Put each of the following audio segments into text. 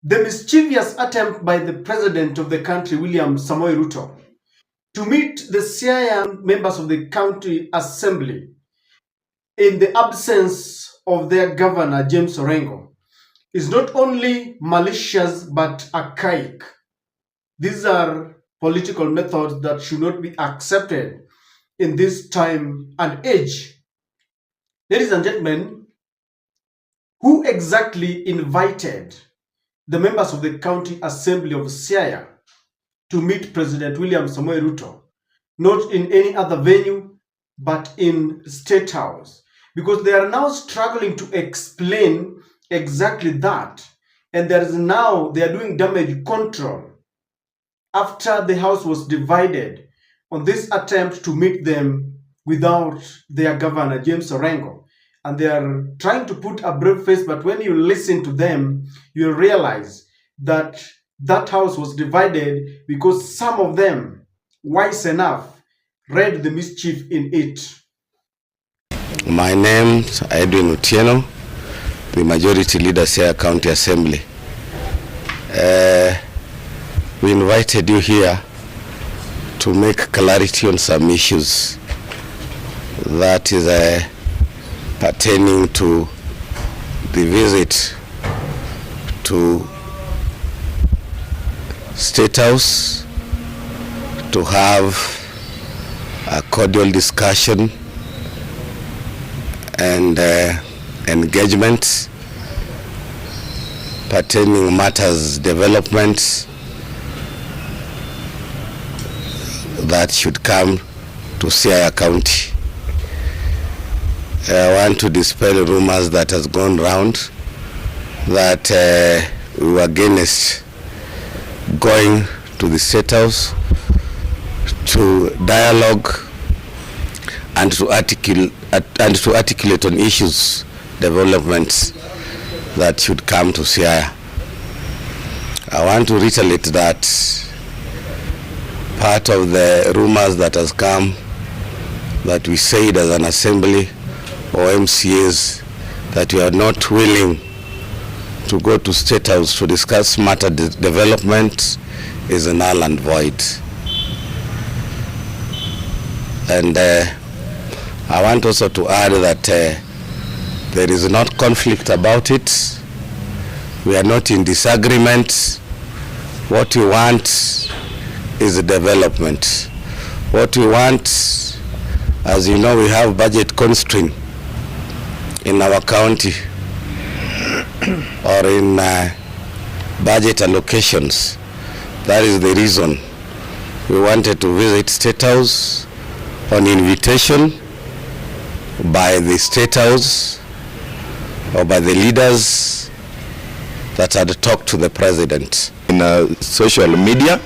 The mischievous attempt by the president of the country, William Samoei Ruto, to meet the Siaya members of the county assembly in the absence of their governor, James Orengo, is not only malicious but archaic. These are political methods that should not be accepted in this time and age. Ladies and gentlemen, who exactly invited the members of the county assembly of Siaya to meet President William Samoei Ruto, not in any other venue, but in State House? Because they are now struggling to explain exactly that. And they are doing damage control after the house was divided on this attempt to meet them without their governor, James Orengo. And they are trying to put a brave face, but when you listen to them, you realize that that house was divided because some of them, wise enough, read the mischief in it. My name is Edwin Otieno, the Majority Leader, Siaya County Assembly. We invited you here to make clarity on some issues that is pertaining to the visit to State House to have a cordial discussion and engagement pertaining matters developments that should come to Siaya County. I want to dispel rumors that has gone round that we were against going to the State House to dialogue and to articulate on issues, developments that should come to Siaya. I want to reiterate that part of the rumors that has come that we said as an assembly or MCAs that we are not willing to go to State House to discuss matter development is null and void. And I want also to add that there is not conflict about it. We are not in disagreement. What we want is a development. What we want, as you know, we have budget constraint in our county or in budget allocations. That is the reason we wanted to visit State House on invitation by the State House or by the leaders that had talked to the president. In social media,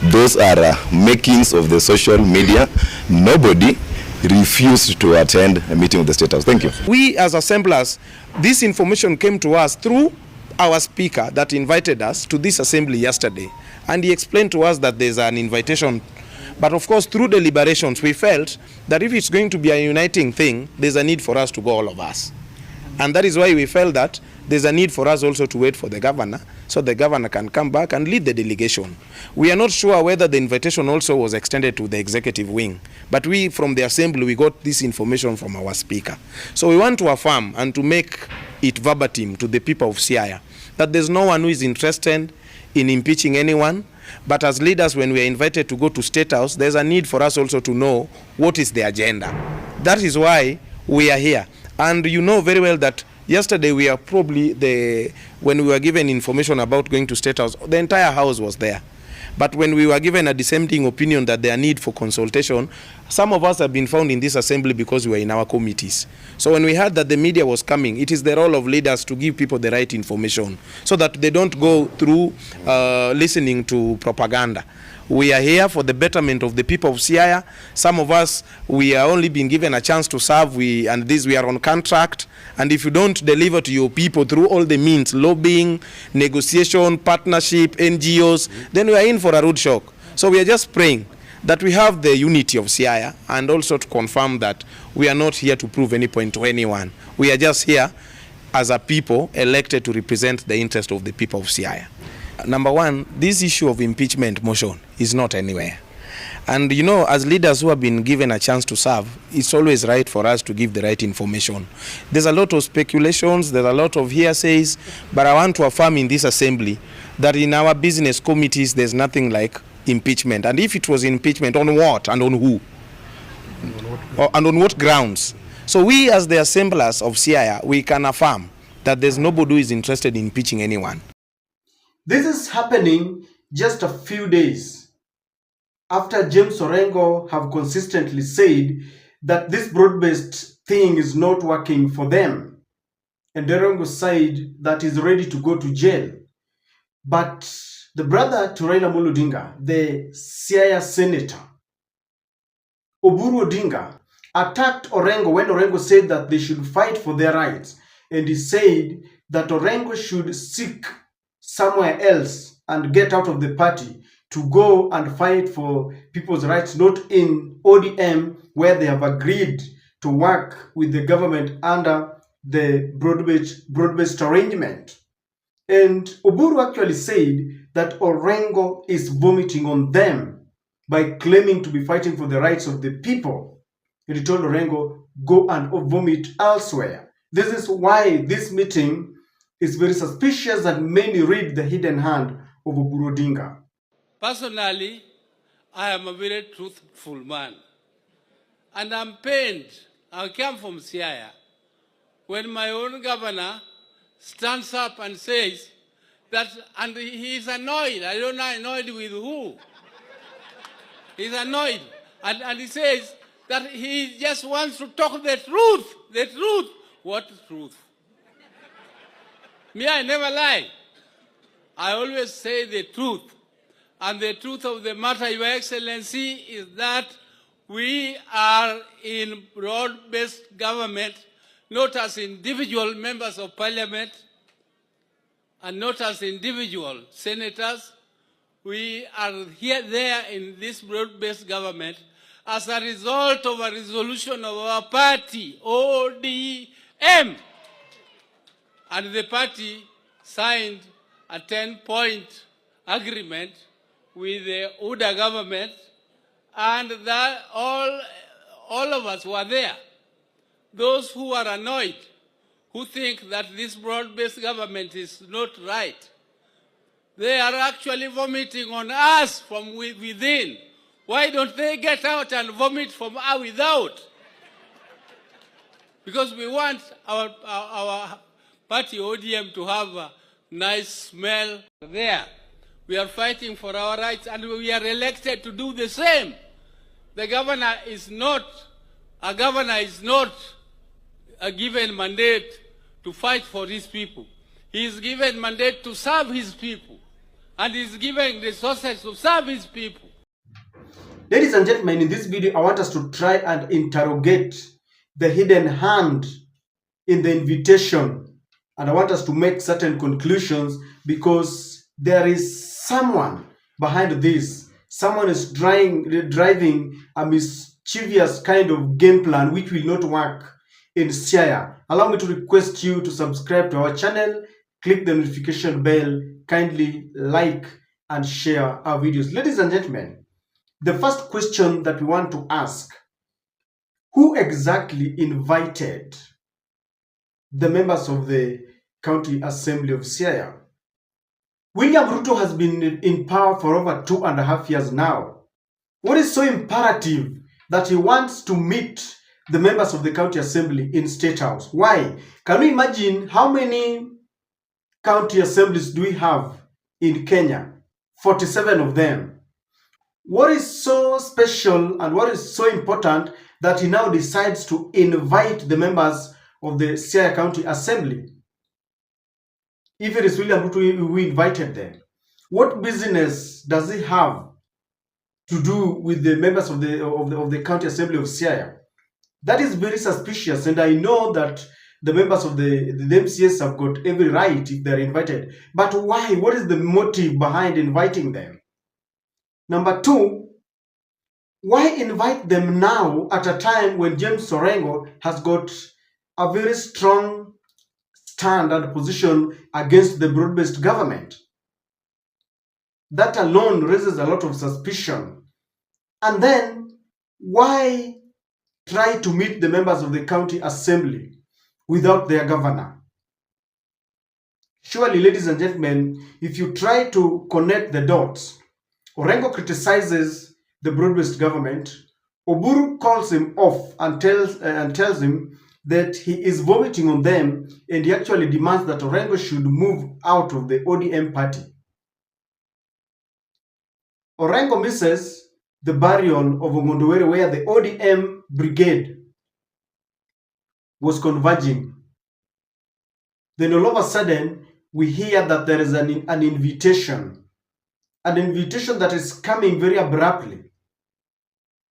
those are makings of the social media. Nobody refused to attend a meeting of the State House. Thank you. We as assemblers, this information came to us through our speaker that invited us to this assembly yesterday, and he explained to us that there's an invitation. But of course, through deliberations, we felt that if it's going to be a uniting thing, there's a need for us to go, all of us. And that is why we felt that there's a need for us also to wait for the governor, so the governor can come back and lead the delegation. We are not sure whether the invitation also was extended to the executive wing, but we, from the assembly, we got this information from our speaker. So we want to affirm and to make it verbatim to the people of Siaya that there's no one who is interested in impeaching anyone. But as leaders, when we are invited to go to State House, there's a need for us also to know what is the agenda. That is why we are here. And you know very well that yesterday we are probably when we were given information about going to State House, the entire house was there. But when we were given a dissenting opinion that there are need for consultation, some of us have been found in this assembly because we were in our committees. So when we heard that the media was coming, it is the role of leaders to give people the right information so that they don't go through listening to propaganda. We are here for the betterment of the people of Siaya. Some of us, we are only been given a chance to serve, we are on contract. And if you don't deliver to your people through all the means, lobbying, negotiation, partnership, NGOs, then we are in for a rude shock. So we are just praying that we have the unity of Siaya, and also to confirm that we are not here to prove any point to anyone. We are just here as a people elected to represent the interest of the people of Siaya. Number one, this issue of impeachment motion is not anywhere. And you know, as leaders who have been given a chance to serve, it's always right for us to give the right information. There's a lot of speculations, there's a lot of hearsays, but I want to affirm in this assembly that in our business committees, there's nothing like impeachment. And if it was impeachment, on what and on who? And on what grounds? So we, as the assemblers of Siaya, we can affirm that there's nobody who is interested in impeaching anyone. This is happening just a few days after James Orengo have consistently said that this broad-based thing is not working for them. And Orengo said that he's ready to go to jail. But the brother to Raila Amolo Odinga, the Siaya senator, Oburu Odinga, attacked Orengo when Orengo said that they should fight for their rights. And he said that Orengo should seek somewhere else and get out of the party to go and fight for people's rights, not in ODM, where they have agreed to work with the government under the broad-based arrangement. And Oburu actually said that Orengo is vomiting on them by claiming to be fighting for the rights of the people. And he told Orengo, go and vomit elsewhere. This is why this meeting is very suspicious, and many read the hidden hand of Oburu Odinga. Personally, I am a very truthful man. And I'm pained, I come from Siaya, when my own governor stands up and says that, and he's annoyed, I don't know annoyed with who. He's annoyed, and he says that he just wants to talk the truth. The truth. What truth? Me, I never lie. I always say the truth. And the truth of the matter, Your Excellency, is that we are in broad-based government, not as individual members of parliament, and not as individual senators. We are there in this broad-based government as a result of a resolution of our party, ODM. And the party signed a 10-point agreement with the UDA government, and that all of us were there. Those who are annoyed, who think that this broad-based government is not right, they are actually vomiting on us from within. Why don't they get out and vomit from without? Because we want our party ODM to have a nice smell there. We are fighting for our rights, and we are elected to do the same. The governor is not a given mandate to fight for his people. He is given mandate to serve his people, and he is given resources to serve his people. Ladies and gentlemen, in this video, I want us to try and interrogate the hidden hand in the invitation, and I want us to make certain conclusions, because there is someone behind this. Someone is driving a mischievous kind of game plan which will not work in Siaya. Allow me to request you to subscribe to our channel, click the notification bell, kindly like and share our videos. Ladies and gentlemen, the first question that we want to ask: who exactly invited the members of the County Assembly of Siaya? William Ruto has been in power for over 2.5 years now. What is so imperative that he wants to meet the members of the County Assembly in State House? Why? Can you imagine how many county assemblies do we have in Kenya? 47 of them. What is so special and what is so important that he now decides to invite the members of the Siaya County Assembly? If it is William Ruto who invited them, what business does he have to do with the members of the County Assembly of Siaya? That is very suspicious, and I know that the members of the MCS have got every right if they're invited. But why? What is the motive behind inviting them? Number two, why invite them now at a time when James Orengo has got a very strong stand and position against the broad-based government? That alone raises a lot of suspicion. And then, why try to meet the members of the county assembly without their governor? Surely, ladies and gentlemen, if you try to connect the dots, Orengo criticizes the broad-based government. Oburu calls him off and tells him that he is vomiting on them, and he actually demands that Orengo should move out of the ODM party. Orengo misses the burial of Omondowere, where the ODM brigade was converging. Then all of a sudden, we hear that there is an invitation that is coming very abruptly.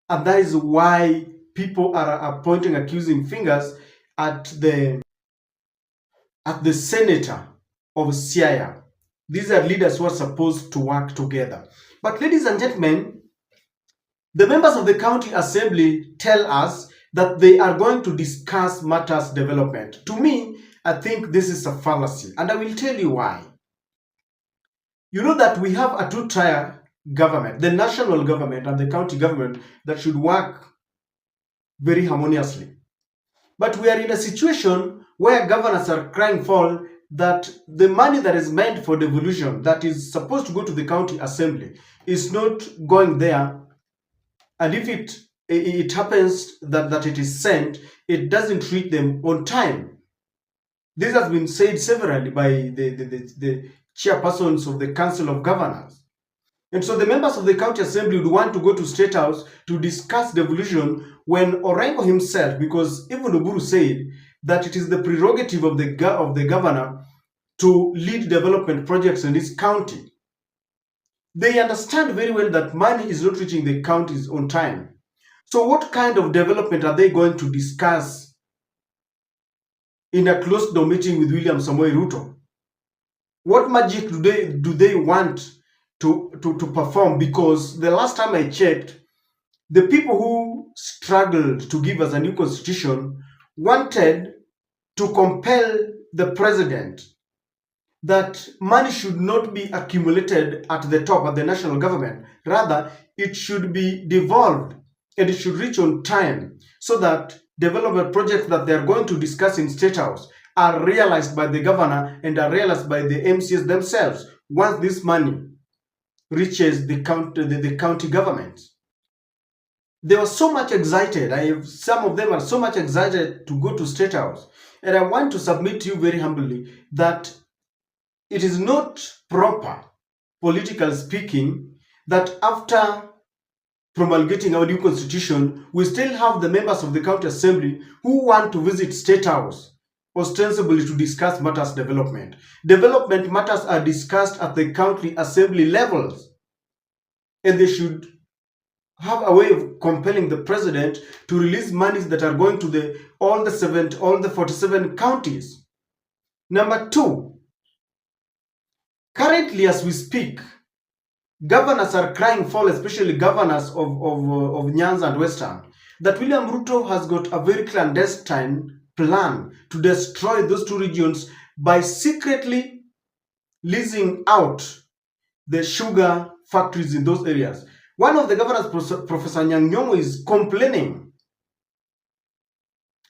And that is why people are pointing accusing fingers at the senator of Siaya. These are leaders who are supposed to work together. But ladies and gentlemen, the members of the county assembly tell us that they are going to discuss matters development. To me, I think this is a fallacy, and I will tell you why. You know that we have a two-tier government, the national government and the county government, that should work very harmoniously. But we are in a situation where governors are crying foul that the money that is meant for devolution, that is supposed to go to the county assembly, is not going there. And if it happens that it is sent, it doesn't reach them on time. This has been said severally by the chairpersons of the Council of Governors. And so the members of the county assembly would want to go to State House to discuss devolution when Orengo himself, because even Oburu said that it is the prerogative of the governor to lead development projects in this county. They understand very well that money is not reaching the counties on time. So what kind of development are they going to discuss in a closed-door meeting with William Samoei Ruto? What magic do they want to perform? Because the last time I checked, the people who struggled to give us a new constitution wanted to compel the president that money should not be accumulated at the top, at the national government. Rather, it should be devolved and it should reach on time so that development projects that they are going to discuss in State House are realized by the governor and are realized by the MCs themselves once this money reaches the county government. They were so much excited. Some of them are so much excited to go to State House. And I want to submit to you very humbly that it is not proper, politically speaking, that after promulgating our new constitution, we still have the members of the county assembly who want to visit State House ostensibly to discuss matters development. Development matters are discussed at the county assembly levels, and they should have a way of compelling the president to release monies that are going to all the 47 counties. Number two, currently as we speak, governors are crying foul, especially governors of Nyanza and Western, that William Ruto has got a very clandestine plan to destroy those two regions by secretly leasing out the sugar factories in those areas. One of the governors, Professor Nyang'nyong'o, is complaining.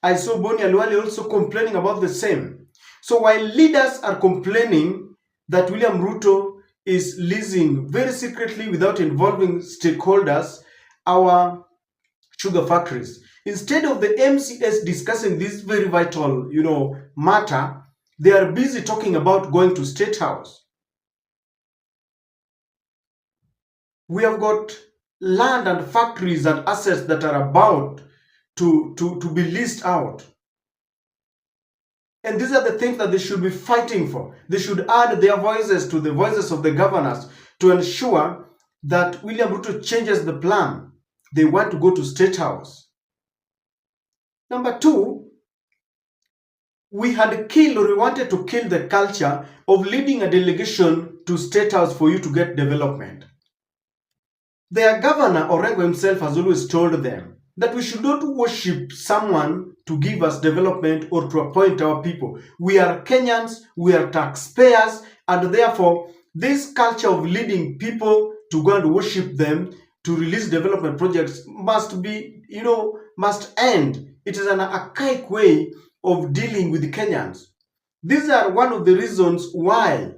I saw Boni Aluali also complaining about the same. So while leaders are complaining that William Ruto is leasing very secretly without involving stakeholders our sugar factories, instead of the MCS discussing this very vital, matter, they are busy talking about going to State House. We have got land and factories and assets that are about to be leased out. And these are the things that they should be fighting for. They should add their voices to the voices of the governors to ensure that William Ruto changes the plan. They want to go to State House. Number two, we wanted to kill the culture of leading a delegation to State House for you to get development. Their governor, Orengo himself, has always told them that we should not worship someone to give us development or to appoint our people. We are Kenyans, we are taxpayers, and therefore This culture of leading people to go and worship them, to release development projects must be, must end. It is an archaic way of dealing with the Kenyans. These are one of the reasons why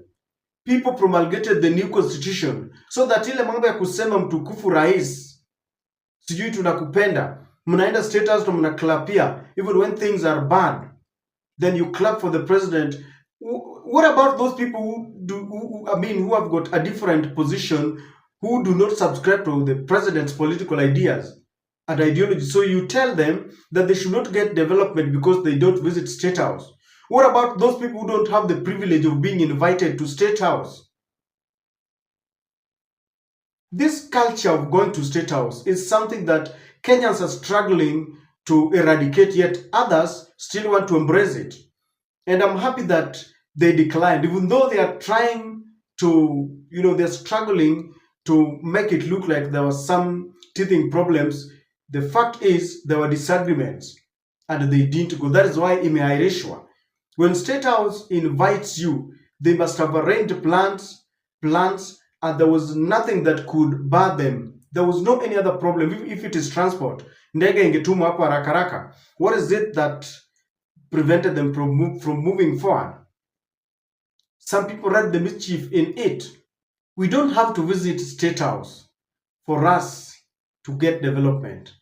people promulgated the new constitution, so that ile mambo ya kusema mtukufu rais, sijui tunakupenda, mnaenda state house na mnaklapia, even when things are bad, then you clap for the president. What about those people who have got a different position, who do not subscribe to the president's political ideas and ideology? So you tell them that they should not get development because they don't visit state house. What about those people who don't have the privilege of being invited to state house? This culture of going to state house is something that Kenyans are struggling to eradicate, yet others still want to embrace it. And I'm happy that they declined, even though they are trying to, they're struggling to make it look like there was some teething problems. The fact is there were disagreements and they didn't go. That is why imeahirishwa. When State House invites you, they must have arranged plans, and there was nothing that could bar them. There was no any other problem. If it is transport, ndege ingetumwa hapo haraka haraka. What is it that prevented them from moving forward? Some people read the mischief in it. We don't have to visit State House for us to get development.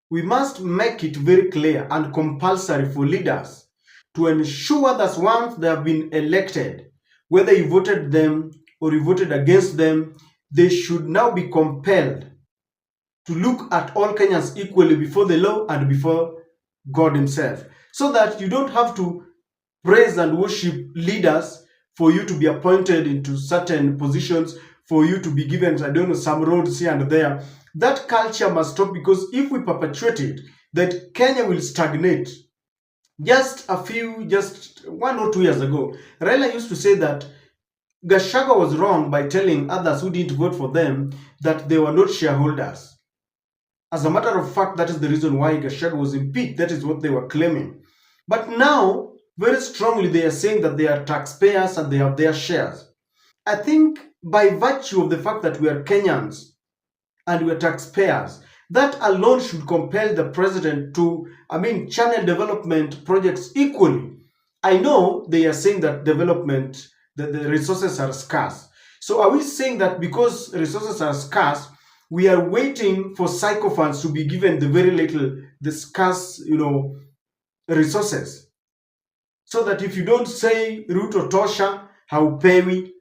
We must make it very clear and compulsory for leaders to ensure that once they have been elected, whether you voted them or you voted against them, they should now be compelled to look at all Kenyans equally before the law and before God himself, so that you don't have to praise and worship leaders for you to be appointed into certain positions, for you to be given, some roads here and there. That culture must stop, because if we perpetuate it, that Kenya will stagnate. Just 1 or 2 years ago, Raila used to say that Gachagua was wrong by telling others who didn't vote for them that they were not shareholders. As a matter of fact, that is the reason why Gachagua was impeached. That is what they were claiming. But now, very strongly, they are saying that they are taxpayers and they have their shares. I think by virtue of the fact that we are Kenyans and we are taxpayers, that alone should compel the president to, channel development projects equally. I know they are saying that development, that the resources are scarce. So are we saying that because resources are scarce, we are waiting for sycophants to be given the very little, the scarce, resources? So that if you don't say Ruto tosha, haupewi.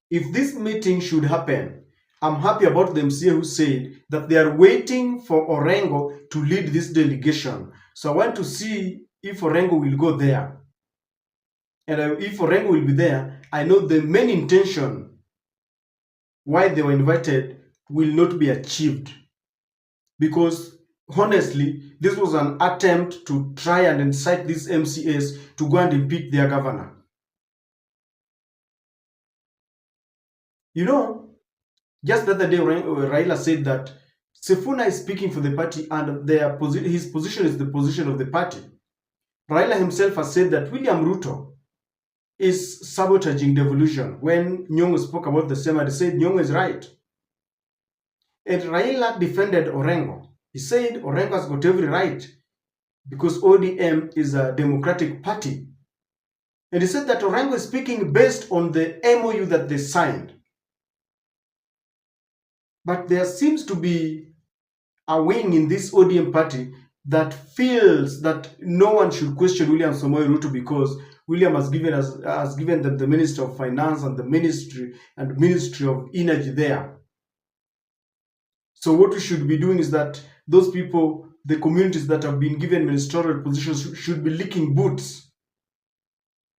If this meeting should happen, I'm happy about the MCA who said that they are waiting for Orengo to lead this delegation. So I want to see if Orengo will go there. And if Orengo will be there, I know the main intention why they were invited will not be achieved. Because honestly, this was an attempt to try and incite these MCAs to go and impeach their governor. Just the other day, Raila said that Sifuna is speaking for the party and his position is the position of the party. Raila himself has said that William Ruto is sabotaging devolution. When Nyong'o spoke about the same, he said Nyong'o is right. And Raila defended Orengo. He said Orengo has got every right because ODM is a democratic party. And he said that Orengo is speaking based on the MOU that they signed. But there seems to be a wing in this ODM party that feels that no one should question William Samoei Ruto because William has given them the Minister of Finance and the Ministry of Energy there. So what we should be doing is that those people, the communities that have been given ministerial positions, should be licking boots.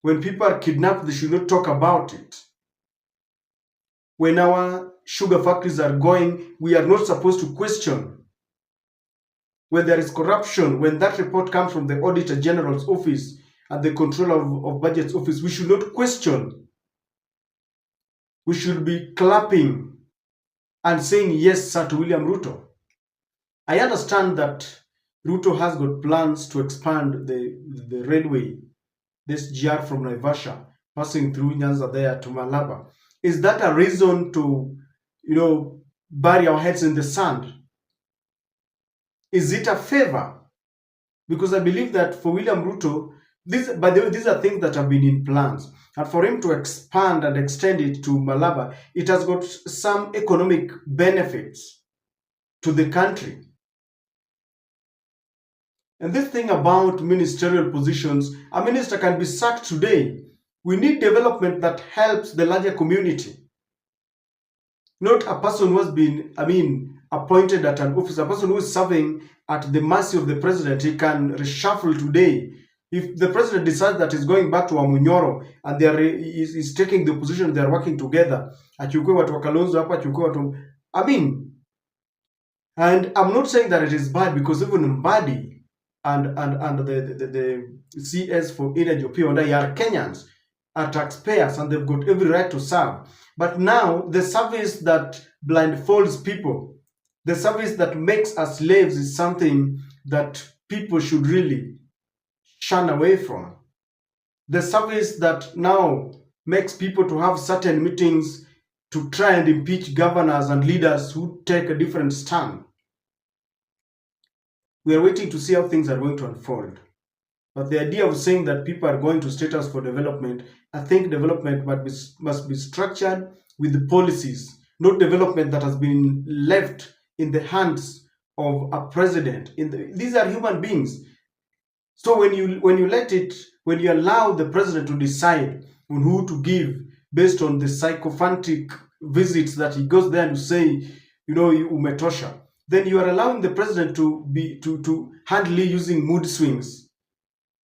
When people are kidnapped, they should not talk about it. When our sugar factories are going, we are not supposed to question. When there is corruption, when that report comes from the Auditor General's office and the Controller of Budget's office, we should not question. We should be clapping and saying yes, sir, to William Ruto. I understand that Ruto has got plans to expand the railway this GR from Naivasha, passing through Nyanza there to Malaba. Is that a reason to, bury our heads in the sand? Is it a favor? Because I believe that for William Ruto, by the way, these are things that have been in plans. And for him to expand and extend it to Malaba, it has got some economic benefits to the country. And this thing about ministerial positions, a minister can be sacked today. We need development that helps the larger community. Not a person who has been, appointed at an office, a person who is serving at the mercy of the president. He can reshuffle today. If the president decides that he's going back to Amunyoro and is taking the position, they are working together. Achukue watu wa Kalonzo hapa, achukue watu. And I'm not saying that it is bad, because even Mbadi and the CS for Energy Opio are Kenyans, are taxpayers, and they've got every right to serve. But now the service that blindfolds people, the service that makes us slaves, is something that people should really shun away from. The service that now makes people to have certain meetings to try and impeach governors and leaders who take a different stand. We are waiting to see how things are going to unfold. But the idea of saying that people are going to state house for development, I think development must be structured with the policies, not development that has been left in the hands of a president. These are human beings. So when you allow the president to decide on who to give based on the sycophantic visits that he goes there to say, umetosha, then you are allowing the president to handle using mood swings.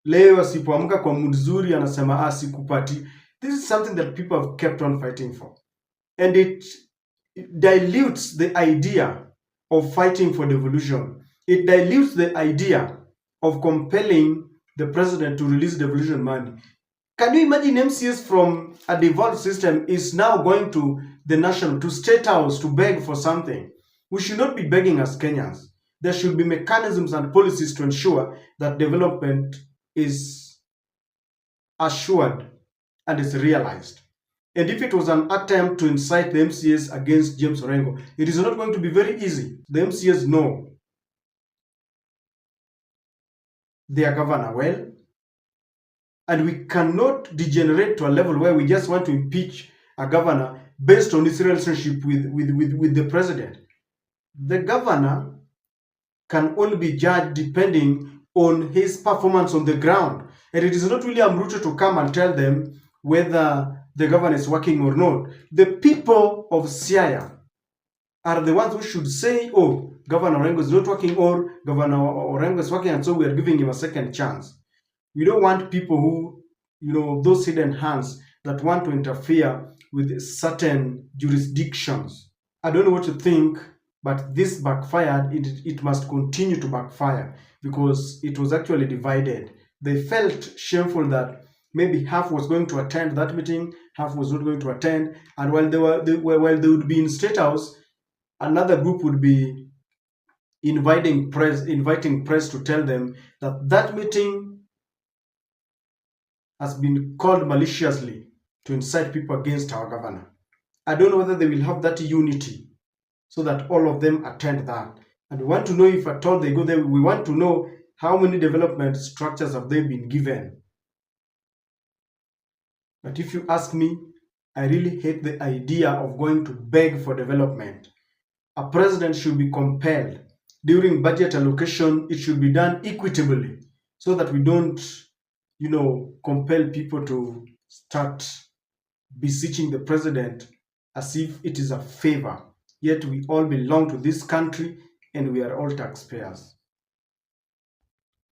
Leo asipoamka kwa mood zuri anasema sikupati. This is something that people have kept on fighting for, and it dilutes the idea of fighting for devolution. It dilutes the idea of compelling the president to release devolution money. Can you imagine MCS from a devolved system is now going to the national, to state house to beg for something? We should not be begging as Kenyans. There should be mechanisms and policies to ensure that development is assured and is realized. And if it was an attempt to incite the MCS against James Orengo, it is not going to be very easy. The MCS know their governor well, and we cannot degenerate to a level where we just want to impeach a governor based on his relationship with the president. The governor can only be judged depending on his performance on the ground. And it is not really Ruto to come and tell them whether the governor is working or not. The people of Siaya are the ones who should say, oh, Governor Orengo is not working, or Governor Orengo is working, and so we are giving him a second chance. We don't want people who, those hidden hands that want to interfere with certain jurisdictions. I don't know what to think, but this backfired. It must continue to backfire, because it was actually divided. They felt shameful that maybe half was going to attend that meeting, half was not going to attend, and while they would be in State House, another group would be inviting press to tell them that that meeting has been called maliciously to incite people against our governor. I don't know whether they will have that unity so that all of them attend that. And we want to know, if at all they go there, we want to know how many development structures have they been given. But if you ask me, I really hate the idea of going to beg for development. A president should be compelled. During budget allocation, it should be done equitably, so that we don't, compel people to start beseeching the president as if it is a favor. Yet we all belong to this country, and we are all taxpayers.